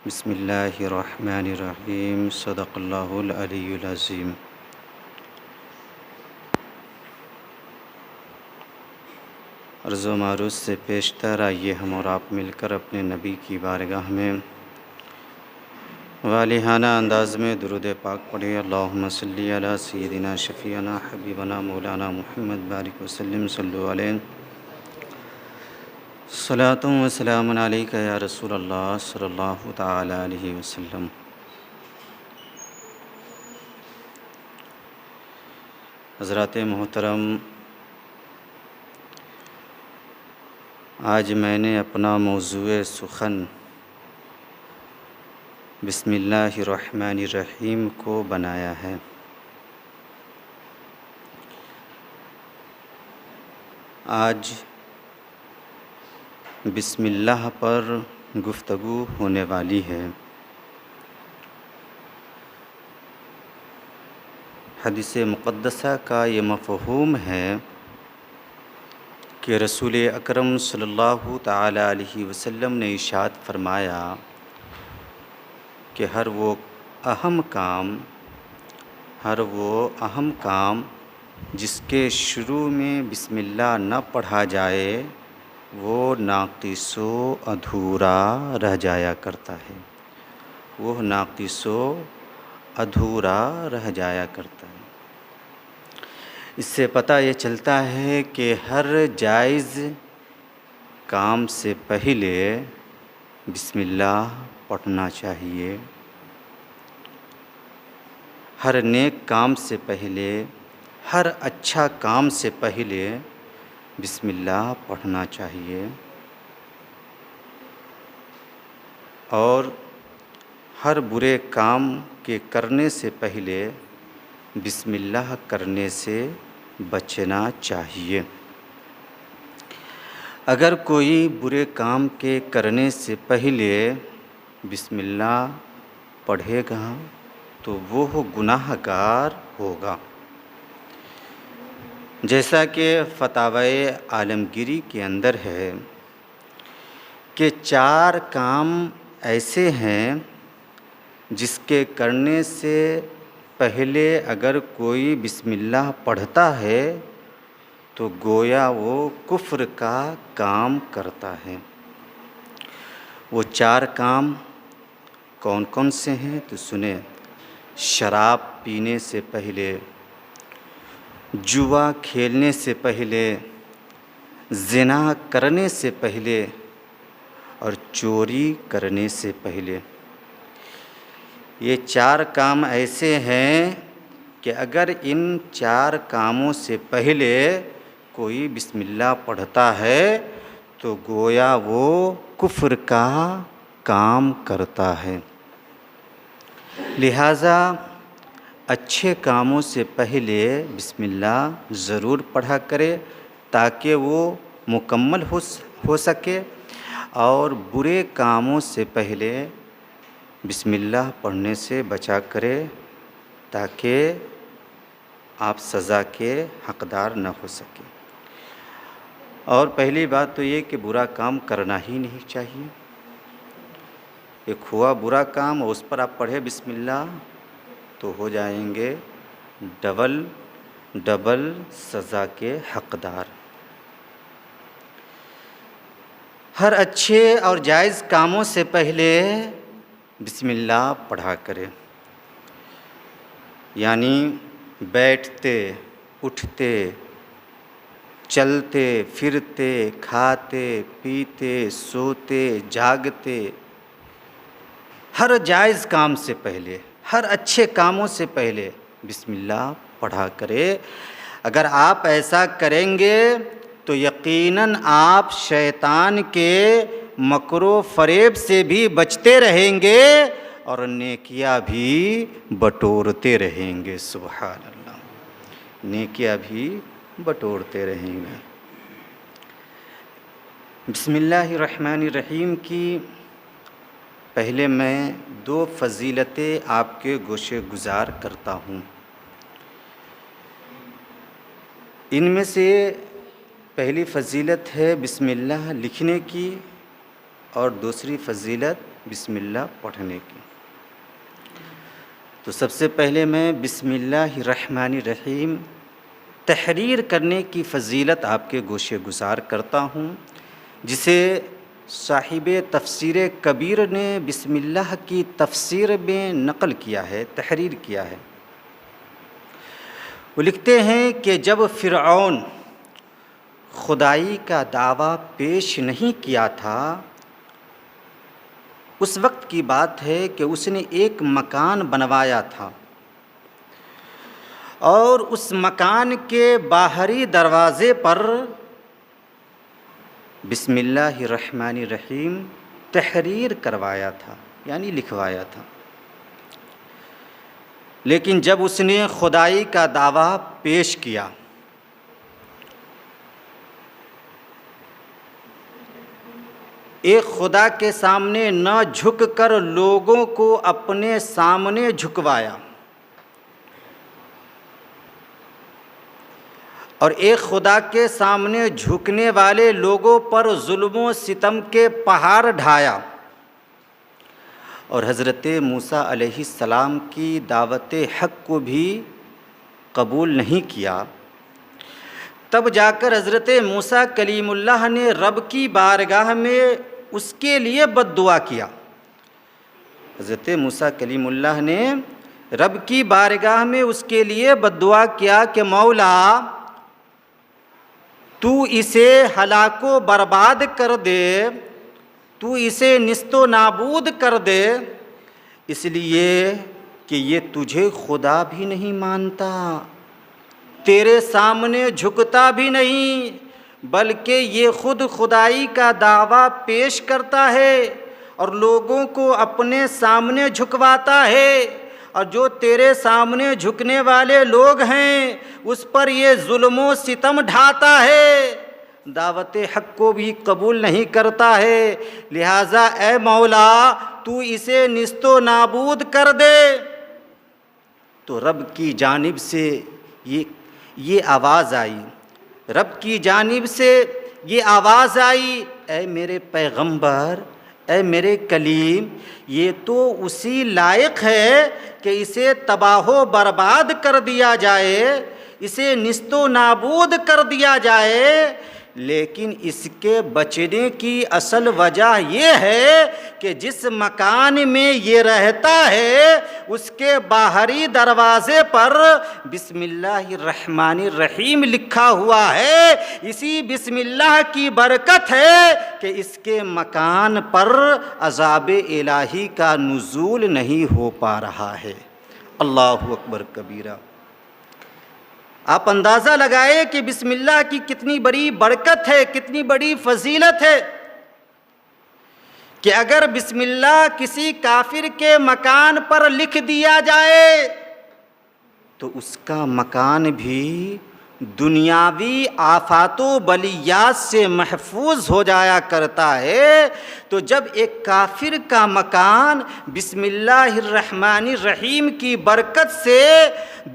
بسم اللہ الرحمن الرحیم، صدق اللہ العلی العظیم۔ عرض و معروض سے پیشتر آئیے ہم اور آپ مل کر اپنے نبی کی بارگاہ میں والہانہ انداز میں درود پاک پڑھیں۔ اللہم صلی علی سیدنا شفیعنا حبیبنا مولانا محمد بارک وسلم، صلو علیہ صلاۃ و سلام علیک یا رسول اللہ صلی اللہ تعالی علیہ وسلم۔ حضرات محترم، آج میں نے اپنا موضوع سخن بسم اللہ الرحمن الرحیم کو بنایا ہے۔ آج بسم اللہ پر گفتگو ہونے والی ہے۔ حدیث مقدسہ کا یہ مفہوم ہے کہ رسول اکرم صلی اللہ تعالی علیہ وسلم نے ارشاد فرمایا کہ ہر وہ اہم کام جس کے شروع میں بسم اللہ نہ پڑھا جائے وہ ناقص و ادھورا رہ جایا کرتا ہے، رہ جایا کرتا ہے۔ اس سے پتہ یہ چلتا ہے کہ ہر جائز کام سے پہلے بسم اللہ پڑھنا چاہیے، ہر نیک کام سے پہلے، ہر اچھا کام سے پہلے بسم اللہ پڑھنا چاہیے، اور ہر برے کام کے کرنے سے پہلے بسم اللہ کرنے سے بچنا چاہیے۔ اگر کوئی برے کام کے کرنے سے پہلے بسم اللہ پڑھے گا تو وہ گناہ گار ہوگا، جیسا کہ فتاوی عالمگیری کے اندر ہے کہ 4 کام ایسے ہیں جس کے کرنے سے پہلے اگر کوئی بسم اللہ پڑھتا ہے تو گویا وہ کفر کا کام کرتا ہے۔ وہ 4 کام کون کون سے ہیں تو سنیں۔ شراب پینے سے پہلے، جوا کھیلنے سے پہلے، زنا کرنے سے پہلے اور چوری کرنے سے پہلے۔ یہ 4 کام ایسے ہیں کہ اگر ان 4 کاموں سے پہلے کوئی بسم اللہ پڑھتا ہے تو گویا وہ کفر کا کام کرتا ہے۔ لہٰذا اچھے کاموں سے پہلے بسم اللہ ضرور پڑھا کرے تاکہ وہ مکمل ہو سکے، اور برے کاموں سے پہلے بسم اللہ پڑھنے سے بچا کرے تاکہ آپ سزا کے حقدار نہ ہو سکے۔ اور پہلی بات تو یہ کہ برا کام کرنا ہی نہیں چاہیے۔ ایک ہوا برا کام اور اس پر آپ پڑھے بسم اللہ تو ہو جائیں گے ڈبل سزا کے حقدار۔ ہر اچھے اور جائز کاموں سے پہلے بسم اللہ پڑھا کرے، یعنی بیٹھتے، اٹھتے، چلتے پھرتے، کھاتے پیتے، سوتے جاگتے، ہر جائز کام سے پہلے، ہر اچھے کاموں سے پہلے بسم اللہ پڑھا کرے۔ اگر آپ ایسا کریں گے تو یقیناً آپ شیطان کے مکر و فریب سے بھی بچتے رہیں گے اور نیکیاں بھی بٹورتے رہیں گے۔ سبحان اللہ، نیکیاں بھی بٹورتے رہیں گے۔ بسم اللہ الرحمن الرحیم کی پہلے میں 2 فضیلتیں آپ کے گوشے گزار کرتا ہوں۔ ان میں سے پہلی فضیلت ہے بسم اللہ لکھنے کی، اور دوسری فضیلت بسم اللہ پڑھنے کی۔ تو سب سے پہلے میں بسم اللہ الرحمن الرحیم تحریر کرنے کی فضیلت آپ کے گوشے گزار کرتا ہوں، جسے صاحب تفسیر کبیر نے بسم اللہ کی تفسیر میں نقل کیا ہے، تحریر کیا ہے۔ وہ لکھتے ہیں کہ جب فرعون خدائی کا دعویٰ پیش نہیں کیا تھا، اس وقت کی بات ہے کہ اس نے ایک مکان بنوایا تھا، اور اس مکان کے باہری دروازے پر بسم اللہ الرحمن الرحیم تحریر کروایا تھا، یعنی لکھوایا تھا۔ لیکن جب اس نے خدائی کا دعویٰ پیش کیا، ایک خدا کے سامنے نہ جھک کر لوگوں کو اپنے سامنے جھکوایا، اور ایک خدا کے سامنے جھکنے والے لوگوں پر ظلم و ستم کے پہاڑ ڈھایا، اور حضرت موسیٰ علیہ السلام کی دعوت حق کو بھی قبول نہیں کیا، تب جا کر حضرت موسیٰ کلیم اللہ نے رب کی بارگاہ میں اس کے لیے بد دعا کیا۔ حضرت موسیٰ کلیم اللہ نے رب کی بارگاہ میں اس کے لیے بد دعا کیا کہ مولا تو اسے ہلاک و برباد کر دے، تو اسے نیست و نابود کر دے، اس لیے کہ یہ تجھے خدا بھی نہیں مانتا، تیرے سامنے جھکتا بھی نہیں، بلکہ یہ خود خدائی کا دعویٰ پیش کرتا ہے اور لوگوں کو اپنے سامنے جھکواتا ہے، اور جو تیرے سامنے جھکنے والے لوگ ہیں اس پر یہ ظلم و ستم ڈھاتا ہے، دعوت حق کو بھی قبول نہیں کرتا ہے، لہٰذا اے مولا تو اسے نیست و نابود کر دے۔ تو رب کی جانب سے یہ آواز آئی، رب کی جانب سے یہ آواز آئی، اے میرے پیغمبر، اے میرے کلیم، یہ تو اسی لائق ہے کہ اسے تباہ و برباد کر دیا جائے، اسے نیست و نابود کر دیا جائے، لیکن اس کے بچنے کی اصل وجہ یہ ہے کہ جس مکان میں یہ رہتا ہے اس کے باہری دروازے پر بسم اللہ الرحمن الرحیم لکھا ہوا ہے، اسی بسم اللہ کی برکت ہے کہ اس کے مکان پر عذاب الہی کا نزول نہیں ہو پا رہا ہے۔ اللہ اکبر کبیرہ۔ آپ اندازہ لگائے کہ بسم اللہ کی کتنی بڑی برکت ہے، کتنی بڑی فضیلت ہے، کہ اگر بسم اللہ کسی کافر کے مکان پر لکھ دیا جائے تو اس کا مکان بھی دنیاوی آفات و بلیات سے محفوظ ہو جایا کرتا ہے۔ تو جب ایک کافر کا مکان بسم اللہ الرحمن الرحیم کی برکت سے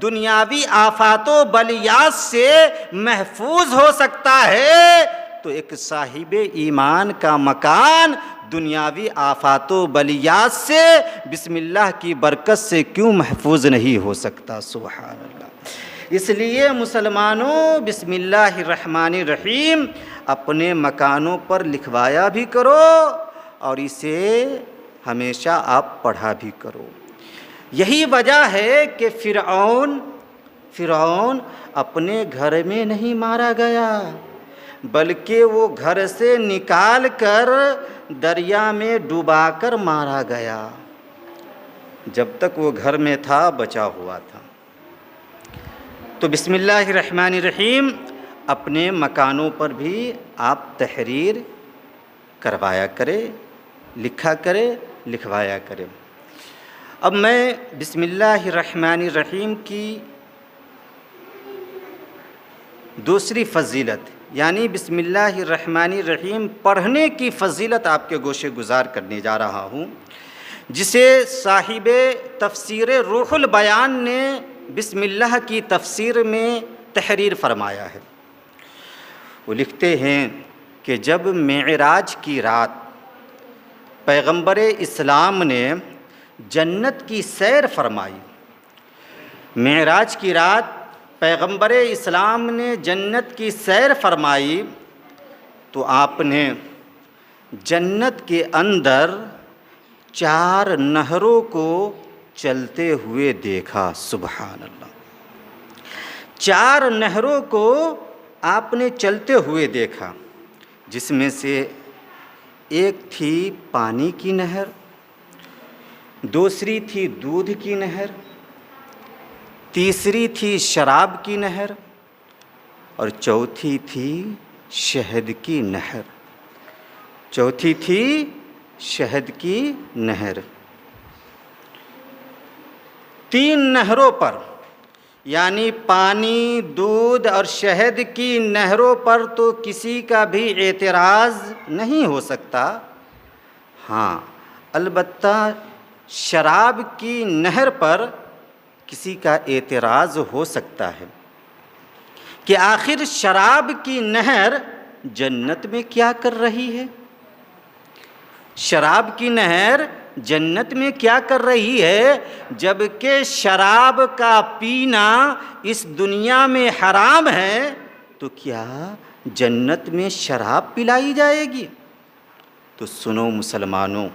دنیاوی آفات و بلیات سے محفوظ ہو سکتا ہے، تو ایک صاحب ایمان کا مکان دنیاوی آفات و بلیات سے بسم اللہ کی برکت سے کیوں محفوظ نہیں ہو سکتا؟ سبحان اللہ۔ اس لیے مسلمانوں بسم اللہ الرحمن الرحیم اپنے مکانوں پر لکھوایا بھی کرو اور اسے ہمیشہ آپ پڑھا بھی کرو۔ یہی وجہ ہے کہ فرعون اپنے گھر میں نہیں مارا گیا، بلکہ وہ گھر سے نکال کر دریا میں ڈوبا کر مارا گیا، جب تک وہ گھر میں تھا بچا ہوا تھا۔ تو بسم اللہ الرحمن الرحیم اپنے مکانوں پر بھی آپ تحریر کروایا کرے، لکھا کرے، لکھوایا کرے۔ اب میں بسم اللہ الرحمن الرحیم کی دوسری فضیلت یعنی بسم اللہ الرحمن الرحیم پڑھنے کی فضیلت آپ کے گوشے گزار کرنے جا رہا ہوں، جسے صاحب تفسیر روح البیان نے بسم اللہ کی تفسیر میں تحریر فرمایا ہے۔ وہ لکھتے ہیں کہ جب معراج کی رات پیغمبر اسلام نے جنت کی سیر فرمائی۔ معراج کی رات پیغمبر اسلام نے جنت کی سیر فرمائی تو آپ نے جنت کے اندر 4 نہروں کو چلتے ہوئے دیکھا۔ سبحان اللہ، 4 نہروں کو آپ نے چلتے ہوئے دیکھا، جس میں سے ایک تھی پانی کی نہر، دوسری تھی دودھ کی نہر، تیسری تھی شراب کی نہر، اور چوتھی تھی شہد کی نہر۔ چوتھی تھی شہد کی نہر۔ 3 نہروں پر، یعنی پانی، دودھ اور شہد کی نہروں پر تو کسی کا بھی اعتراض نہیں ہو سکتا۔ ہاں، البتہ شراب کی نہر پر کسی کا اعتراض ہو سکتا ہے کہ آخر شراب کی نہر جنت میں کیا کر رہی ہے؟ شراب کی نہر جنت میں کیا کر رہی ہے جبکہ شراب کا پینا اس دنیا میں حرام ہے؟ تو کیا جنت میں شراب پلائی جائے گی؟ تو سنو مسلمانوں،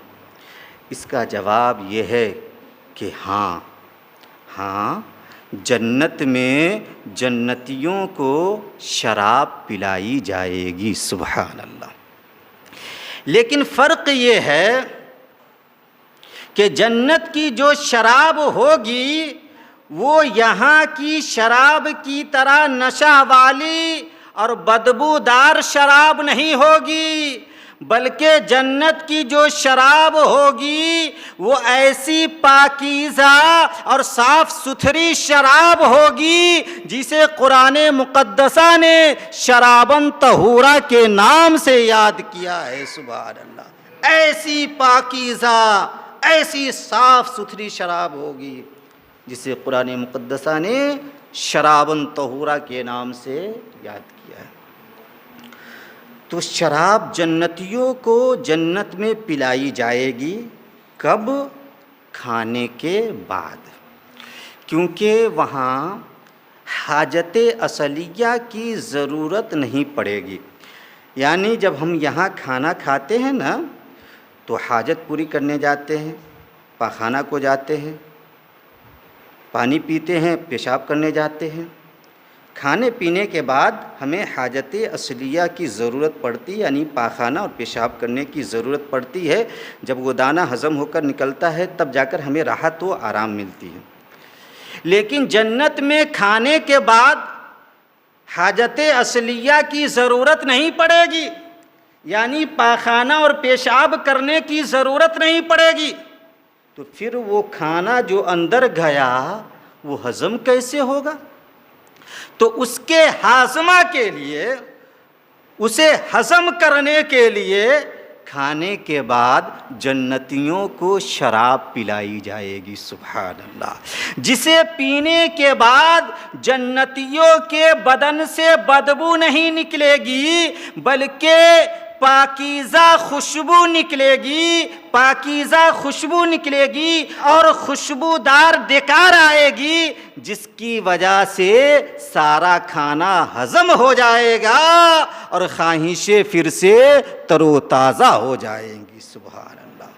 اس کا جواب یہ ہے کہ ہاں، جنت میں جنتیوں کو شراب پلائی جائے گی۔ سبحان اللہ۔ لیکن فرق یہ ہے کہ جنت کی جو شراب ہوگی وہ یہاں کی شراب کی طرح نشہ والی اور بدبودار شراب نہیں ہوگی، بلکہ جنت کی جو شراب ہوگی وہ ایسی پاکیزہ اور صاف ستھری شراب ہوگی جسے قرآن مقدسہ نے شراباً طہورا کے نام سے یاد کیا ہے۔ سبحان اللہ، ایسی پاکیزہ، ایسی صاف ستھری شراب ہوگی جسے قرآن مقدسہ نے شراباً طہورا کے نام سے یاد کیا ہے۔ تو شراب جنتیوں کو جنت میں پلائی جائے گی، کب؟ کھانے کے بعد، کیونکہ وہاں حاجت اصلیہ کی ضرورت نہیں پڑے گی۔ یعنی جب ہم یہاں کھانا کھاتے ہیں نا تو حاجت پوری کرنے جاتے ہیں، پاخانہ کو جاتے ہیں، پانی پیتے ہیں، پیشاب کرنے جاتے ہیں۔ کھانے پینے کے بعد ہمیں حاجت اصلیہ کی ضرورت پڑتی، یعنی پاخانہ اور پیشاب کرنے کی ضرورت پڑتی ہے۔ جب وہ دانہ ہضم ہو کر نکلتا ہے تب جا کر ہمیں راحت و آرام ملتی ہے۔ لیکن جنت میں کھانے کے بعد حاجت اصلیہ کی ضرورت نہیں پڑے گی، یعنی پاخانہ اور پیشاب کرنے کی ضرورت نہیں پڑے گی۔ تو پھر وہ کھانا جو اندر گیا وہ ہضم کیسے ہوگا؟ تو اس کے ہاضمہ کے لیے، اسے ہضم کرنے کے لیے کھانے کے بعد جنتیوں کو شراب پلائی جائے گی۔ سبحان اللہ، جسے پینے کے بعد جنتیوں کے بدن سے بدبو نہیں نکلے گی بلکہ پاکیزہ خوشبو نکلے گی، پاکیزہ خوشبو نکلے گی اور خوشبودار ڈکار آئے گی، جس کی وجہ سے سارا کھانا ہضم ہو جائے گا اور خواہشیں پھر سے تر و تازہ ہو جائیں گی۔ سبحان اللہ۔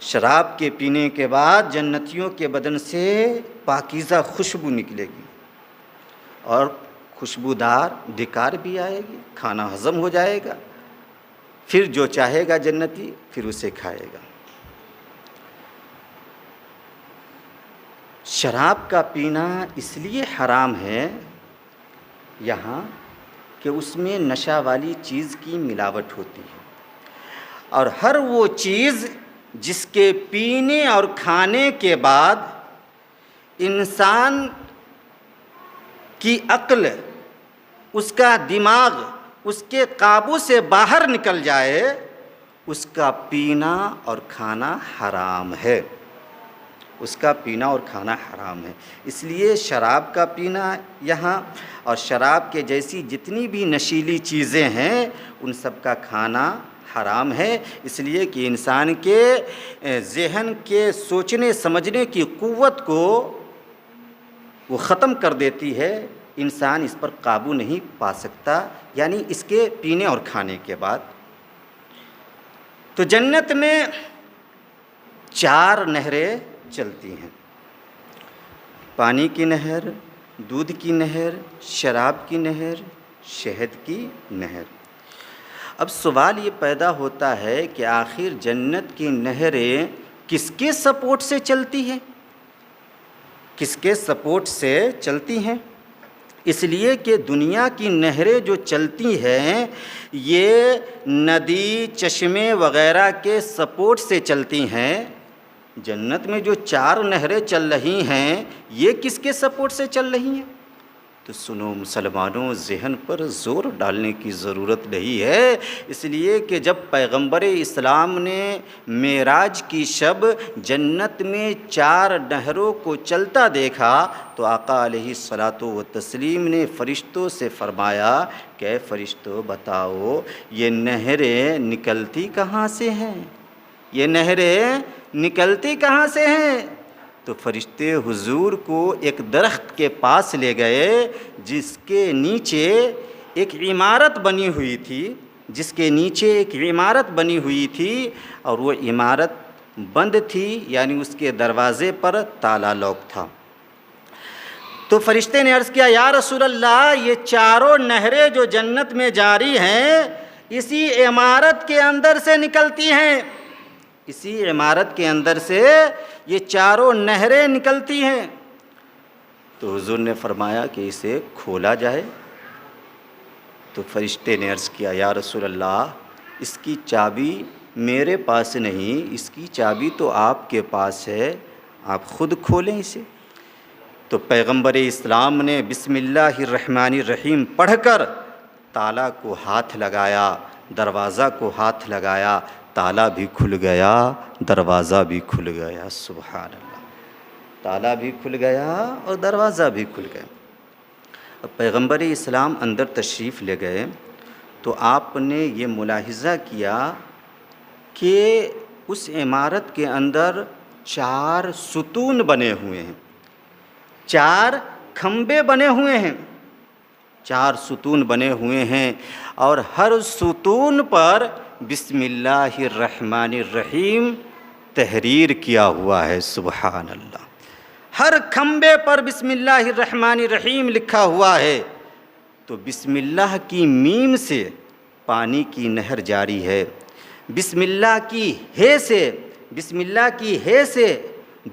شراب کے پینے کے بعد جنتیوں کے بدن سے پاکیزہ خوشبو نکلے گی اور خوشبودار ڈکار بھی آئے گی، کھانا ہضم ہو جائے گا، پھر جو چاہے گا جنتی پھر اسے کھائے گا۔ شراب کا پینا اس لیے حرام ہے یہاں کہ اس میں نشہ والی چیز کی ملاوٹ ہوتی ہے، اور ہر وہ چیز جس کے پینے اور کھانے کے بعد انسان کی عقل، اس کا دماغ اس کے قابو سے باہر نکل جائے، اس کا پینا اور کھانا حرام ہے، اس کا پینا اور کھانا حرام ہے۔ اس لیے شراب کا پینا یہاں اور شراب کے جیسی جتنی بھی نشیلی چیزیں ہیں ان سب کا کھانا حرام ہے، اس لیے کہ انسان کے ذہن کے سوچنے سمجھنے کی قوت کو وہ ختم کر دیتی ہے، انسان اس پر قابو نہیں پا سکتا، یعنی اس کے پینے اور کھانے کے بعد۔ تو جنت میں 4 نہریں چلتی ہیں، پانی کی نہر، دودھ کی نہر، شراب کی نہر، شہد کی نہر۔ اب سوال یہ پیدا ہوتا ہے کہ آخر جنت کی نہریں کس کے سپورٹ سے چلتی ہیں؟ کس کے سپورٹ سے چلتی ہیں؟ اس لیے کہ دنیا کی نہریں جو چلتی ہیں یہ ندی، چشمے وغیرہ کے سپورٹ سے چلتی ہیں۔ جنت میں جو 4 نہریں چل رہی ہیں یہ کس کے سپورٹ سے چل رہی ہیں؟ تو سنو مسلمانوں، ذہن پر زور ڈالنے کی ضرورت نہیں ہے، اس لیے کہ جب پیغمبر اسلام نے معراج کی شب جنت میں 4 نہروں کو چلتا دیکھا تو آقا علیہ الصلاۃ والتسلیم نے فرشتوں سے فرمایا کہ اے فرشتوں بتاؤ یہ نہریں نکلتی کہاں سے ہیں؟ یہ نہریں نکلتی کہاں سے ہیں؟ تو فرشتے حضور کو ایک درخت کے پاس لے گئے جس کے نیچے ایک عمارت بنی ہوئی تھی، اور وہ عمارت بند تھی، یعنی اس کے دروازے پر تالا لاک تھا۔ تو فرشتے نے عرض کیا یا رسول اللہ یہ 4 نہریں جو جنت میں جاری ہیں اسی عمارت کے اندر سے نکلتی ہیں، اسی عمارت کے اندر سے یہ 4 نہریں نکلتی ہیں۔ تو حضور نے فرمایا کہ اسے کھولا جائے۔ تو فرشتے نے عرض کیا یا رسول اللہ اس کی چابی میرے پاس نہیں، اس کی چابی تو آپ کے پاس ہے، آپ خود کھولیں اسے۔ تو پیغمبر اسلام نے بسم اللہ الرحمن الرحیم پڑھ کر تالا کو ہاتھ لگایا، دروازہ کو ہاتھ لگایا، تالا بھی کھل گیا، دروازہ بھی کھل گیا۔ سبحان اللہ، تالا بھی کھل گیا اور دروازہ بھی کھل گیا۔ اب پیغمبر اسلام اندر تشریف لے گئے تو آپ نے یہ ملاحظہ کیا کہ اس عمارت کے اندر 4 ستون بنے ہوئے ہیں، 4 کھمبے بنے ہوئے ہیں، 4 ستون بنے ہوئے ہیں، اور ہر ستون پر بسم اللہ الرحمن الرحیم تحریر کیا ہوا ہے۔ سبحان اللہ، ہر کھمبے پر بسم اللہ الرحمن الرحیم لکھا ہوا ہے۔ تو بسم اللہ کی میم سے پانی کی نہر جاری ہے، بسم اللہ کی ہے سے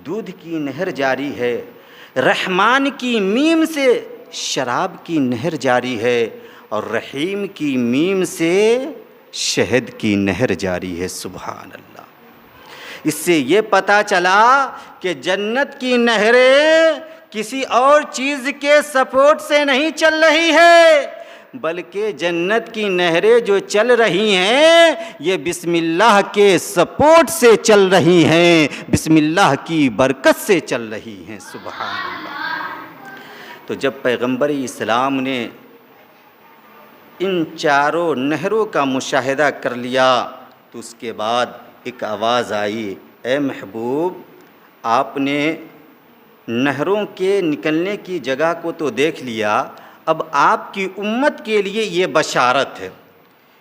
دودھ کی نہر جاری ہے، رحمان کی میم سے شراب کی نہر جاری ہے، اور رحیم کی میم سے شہد کی نہر جاری ہے۔ سبحان اللہ، اس سے یہ پتہ چلا کہ جنت کی نہریں کسی اور چیز کے سپورٹ سے نہیں چل رہی ہے، بلکہ جنت کی نہریں جو چل رہی ہیں یہ بسم اللہ کے سپورٹ سے چل رہی ہیں، بسم اللہ کی برکت سے چل رہی ہیں۔ سبحان اللہ۔ تو جب پیغمبر اسلام نے ان 4 نہروں کا مشاہدہ کر لیا تو اس کے بعد ایک آواز آئی، اے محبوب آپ نے نہروں کے نکلنے کی جگہ کو تو دیکھ لیا، اب آپ کی امت کے لیے یہ بشارت ہے،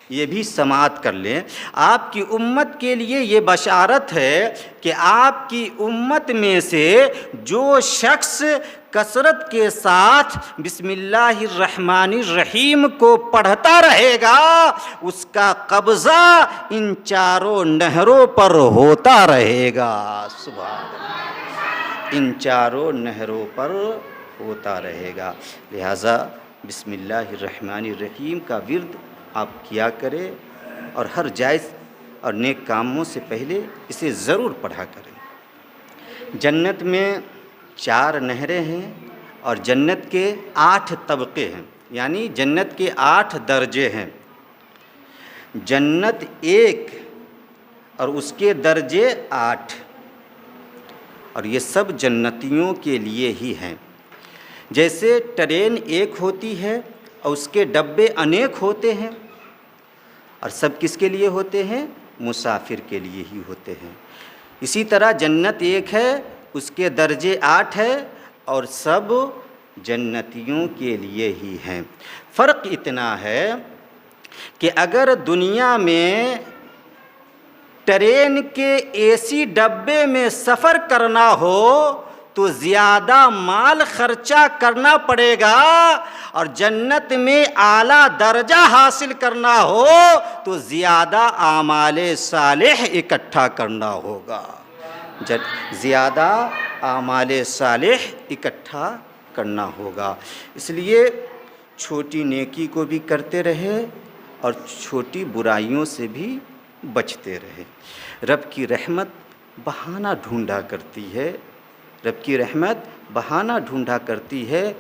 یہ بھی سماعت کر لیں، آپ کی امت کے لیے یہ بشارت ہے کہ آپ کی امت میں سے جو شخص کثرت کے ساتھ بسم اللہ الرحمن الرحیم کو پڑھتا رہے گا اس کا قبضہ ان 4 نہروں پر ہوتا رہے گا۔ سبحان اللہ، ان 4 نہروں پر ہوتا رہے گا۔ لہٰذا بسم اللہ الرحمن الرحیم کا ورد آپ کیا کریں، اور ہر جائز اور نیک کاموں سے پہلے اسے ضرور پڑھا کریں۔ جنت میں 4 نہریں ہیں اور جنت کے 8 طبقے ہیں، یعنی جنت کے 8 درجے ہیں۔ جنت 1 اور اس کے درجے 8، اور یہ سب جنتیوں کے لیے ہی ہیں۔ جیسے ٹرین 1 ہوتی ہے اور اس کے ڈبے انیک ہوتے ہیں، اور سب کس کے لیے ہوتے ہیں؟ مسافر کے لیے ہی ہوتے ہیں۔ اسی طرح جنت ایک ہے، اس کے درجے 8 ہے، اور سب جنتیوں کے لیے ہی ہیں۔ فرق اتنا ہے کہ اگر دنیا میں ٹرین کے اے سی ڈبے میں سفر کرنا ہو تو زیادہ مال خرچہ کرنا پڑے گا، اور جنت میں اعلیٰ درجہ حاصل کرنا ہو تو زیادہ اعمال صالح اکٹھا کرنا ہوگا، زیادہ اعمال صالح اکٹھا کرنا ہوگا۔ اس لیے چھوٹی نیکی کو بھی کرتے رہے اور چھوٹی برائیوں سے بھی بچتے رہے۔ رب کی رحمت بہانہ ڈھونڈا کرتی ہے، رب کی رحمت بہانہ ڈھونڈا کرتی ہے۔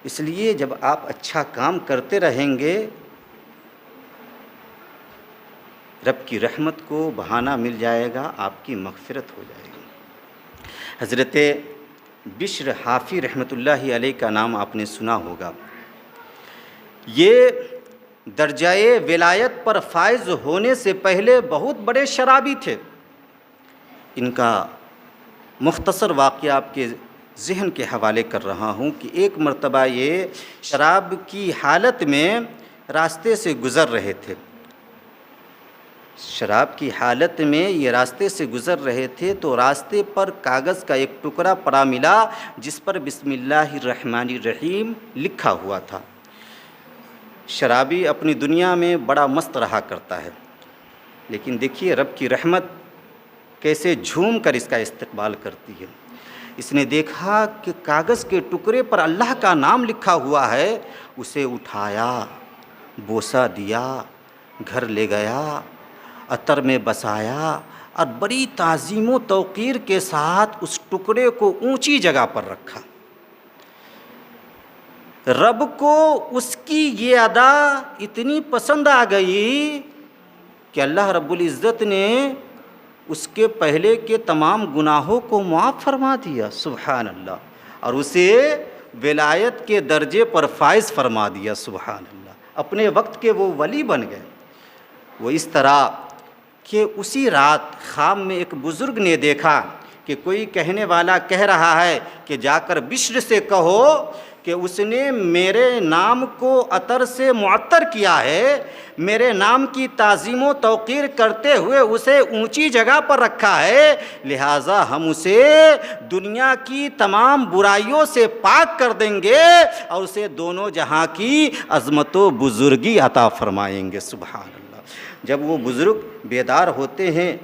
اس لیے جب آپ اچھا کام کرتے رہیں گے، رب کی رحمت کو بہانہ مل جائے گا، آپ کی مغفرت ہو جائے گی۔ حضرت بشر حافی رحمۃ اللہ علیہ کا نام آپ نے سنا ہوگا۔ یہ درجۂ ولایت پر فائز ہونے سے پہلے بہت بڑے شرابی تھے۔ ان کا مختصر واقعہ آپ کے ذہن کے حوالے کر رہا ہوں کہ ایک مرتبہ یہ شراب کی حالت میں راستے سے گزر رہے تھے، شراب کی حالت میں یہ راستے سے گزر رہے تھے تو راستے پر کاغذ کا ایک ٹکڑا پڑا ملا جس پر بسم اللہ الرحمن الرحیم لکھا ہوا تھا۔ شرابی اپنی دنیا میں بڑا مست رہا کرتا ہے، لیکن دیکھیے رب کی رحمت کیسے جھوم کر اس کا استقبال کرتی ہے۔ اس نے دیکھا کہ کاغذ کے ٹکڑے پر اللہ کا نام لکھا ہوا ہے، اسے اٹھایا، بوسہ دیا، گھر لے گیا، عطر میں بسایا اور بڑی تعظیم و توقیر کے ساتھ اس ٹکڑے کو اونچی جگہ پر رکھا۔ رب کو اس کی یہ ادا اتنی پسند آ گئی کہ اللہ رب العزت نے اس کے پہلے کے تمام گناہوں کو معاف فرما دیا، سبحان اللہ، اور اسے ولایت کے درجے پر فائز فرما دیا، سبحان اللہ۔ اپنے وقت کے وہ ولی بن گئے۔ وہ اس طرح کہ اسی رات خواب میں ایک بزرگ نے دیکھا کہ کوئی کہنے والا کہہ رہا ہے کہ جا کر بشر سے کہو کہ اس نے میرے نام کو عطر سے معطر کیا ہے، میرے نام کی تعظیم و توقیر کرتے ہوئے اسے اونچی جگہ پر رکھا ہے، لہٰذا ہم اسے دنیا کی تمام برائیوں سے پاک کر دیں گے اور اسے دونوں جہاں کی عظمت و بزرگی عطا فرمائیں گے، سبحان اللہ۔ جب وہ بزرگ بیدار ہوتے ہیں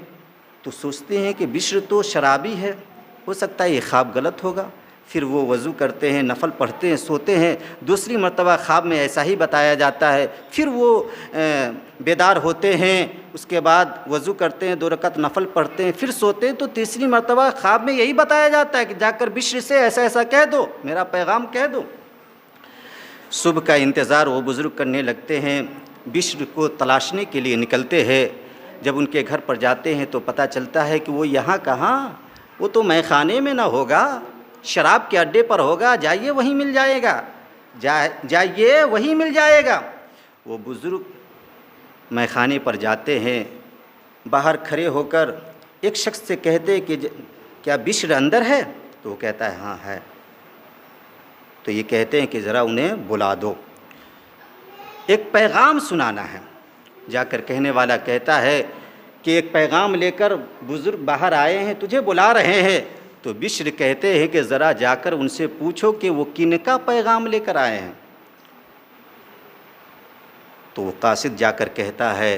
تو سوچتے ہیں کہ بشر تو شرابی ہے، ہو سکتا ہے یہ خواب غلط ہوگا۔ پھر وہ وضو کرتے ہیں، نفل پڑھتے ہیں، سوتے ہیں۔ دوسری مرتبہ خواب میں ایسا ہی بتایا جاتا ہے، پھر وہ بیدار ہوتے ہیں، اس کے بعد وضو کرتے ہیں، 2 رکعت نفل پڑھتے ہیں، پھر سوتے ہیں تو تیسری مرتبہ خواب میں یہی بتایا جاتا ہے کہ جا کر بشر سے ایسا ایسا کہہ دو، میرا پیغام کہہ دو۔ صبح کا انتظار وہ بزرگ کرنے لگتے ہیں، بشر کو تلاشنے کے لیے نکلتے ہیں۔ جب ان کے گھر پر جاتے ہیں تو پتہ چلتا ہے کہ وہ یہاں کہاں، وہ تو مے خانے میں نہ ہوگا، شراب کے اڈے پر ہوگا، جائیے وہیں مل جائے گا، جائیے وہیں مل جائے گا۔ وہ بزرگ مے خانے پر جاتے ہیں، باہر کھڑے ہو کر ایک شخص سے کہتے کہ کیا بشر اندر ہے؟ تو وہ کہتا ہے ہاں ہے۔ تو یہ کہتے ہیں کہ ذرا انہیں بلا دو، ایک پیغام سنانا ہے۔ جا کر کہنے والا کہتا ہے کہ ایک پیغام لے کر بزرگ باہر آئے ہیں، تجھے بلا رہے ہیں۔ تو بشر کہتے ہیں کہ ذرا جا کر ان سے پوچھو کہ وہ کن کا پیغام لے کر آئے ہیں۔ تو وہ قاصد جا کر کہتا ہے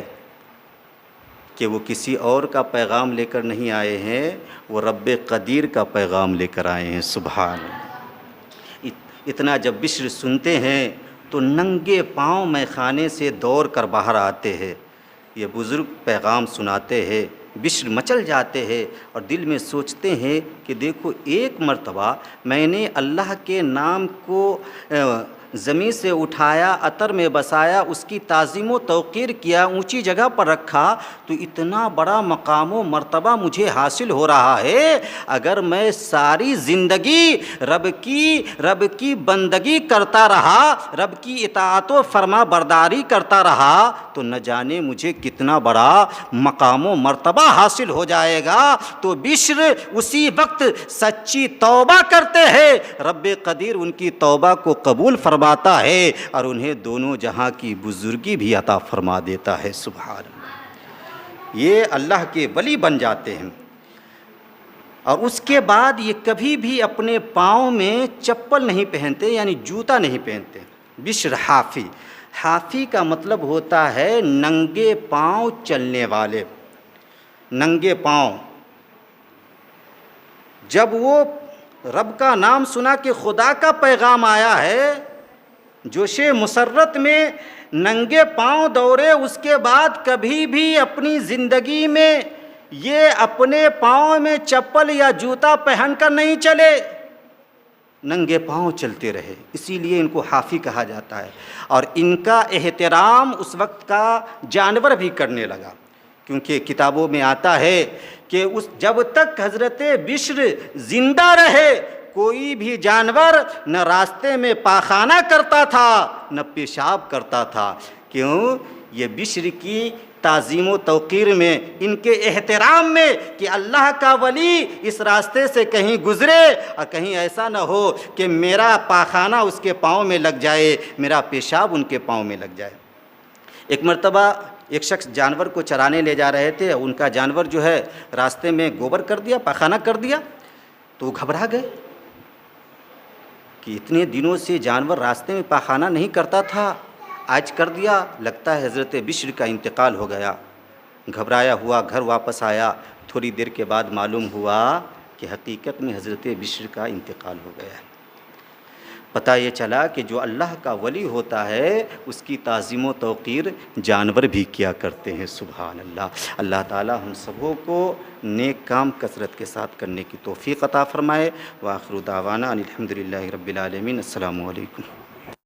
کہ وہ کسی اور کا پیغام لے کر نہیں آئے ہیں، وہ رب قدیر کا پیغام لے کر آئے ہیں، سبحان اللہ۔ اتنا جب بشر سنتے ہیں تو ننگے پاؤں مے خانے سے دوڑ کر باہر آتے ہیں۔ یہ بزرگ پیغام سناتے ہیں، بشر مچل جاتے ہیں اور دل میں سوچتے ہیں کہ دیکھو ایک مرتبہ میں نے اللہ کے نام کو زمین سے اٹھایا، عطر میں بسایا، اس کی تعظیم و توقیر کیا، اونچی جگہ پر رکھا، تو اتنا بڑا مقام و مرتبہ مجھے حاصل ہو رہا ہے۔ اگر میں ساری زندگی رب کی بندگی کرتا رہا، رب کی اطاعت و فرما برداری کرتا رہا، تو نہ جانے مجھے کتنا بڑا مقام و مرتبہ حاصل ہو جائے گا۔ تو بشر اسی وقت سچی توبہ کرتے ہیں، رب قدیر ان کی توبہ کو قبول فرماتا ہے اور انہیں دونوں جہاں کی بزرگی بھی عطا فرما دیتا ہے۔ سبحان اللہ، یہ اللہ کے ولی بن جاتے ہیں۔ اور اس کے بعد یہ کبھی بھی اپنے پاؤں میں چپل نہیں پہنتے، یعنی جوتا نہیں پہنتے۔ بشر حافی کا مطلب ہوتا ہے ننگے پاؤں چلنے والے، ننگے پاؤں۔ جب وہ رب کا نام سنا کہ خدا کا پیغام آیا ہے، جوش مسرت میں ننگے پاؤں دوڑے، اس کے بعد کبھی بھی اپنی زندگی میں یہ اپنے پاؤں میں چپل یا جوتا پہن کر نہیں چلے، ننگے پاؤں چلتے رہے، اسی لیے ان کو حافی کہا جاتا ہے۔ اور ان کا احترام اس وقت کا جانور بھی کرنے لگا، کیونکہ کتابوں میں آتا ہے کہ جب تک حضرت بشر زندہ رہے، کوئی بھی جانور نہ راستے میں پاخانہ کرتا تھا نہ پیشاب کرتا تھا۔ کیوں؟ یہ بشر کی تعظیم و توقیر میں، ان کے احترام میں، کہ اللہ کا ولی اس راستے سے کہیں گزرے اور کہیں ایسا نہ ہو کہ میرا پاخانہ اس کے پاؤں میں لگ جائے، میرا پیشاب ان کے پاؤں میں لگ جائے۔ ایک مرتبہ ایک شخص جانور کو چرانے لے جا رہے تھے، ان کا جانور جو ہے راستے میں گوبر کر دیا، پاخانہ کر دیا، تو وہ گھبرا گئے کہ اتنے دنوں سے جانور راستے میں پاخانہ نہیں کرتا تھا، آج کر دیا، لگتا ہے حضرت بشر کا انتقال ہو گیا۔ گھبرایا ہوا گھر واپس آیا، تھوڑی دیر کے بعد معلوم ہوا کہ حقیقت میں حضرت بشر کا انتقال ہو گیا ہے۔ پتہ یہ چلا کہ جو اللہ کا ولی ہوتا ہے اس کی تعظیم و توقیر جانور بھی کیا کرتے ہیں۔ سبحان اللہ۔ اللہ تعالی ہم سبوں کو نیک کام کثرت کے ساتھ کرنے کی توفیق عطا فرمائے۔ وآخر دعوانا ان الحمد للہ رب العالمین۔ السلام علیکم۔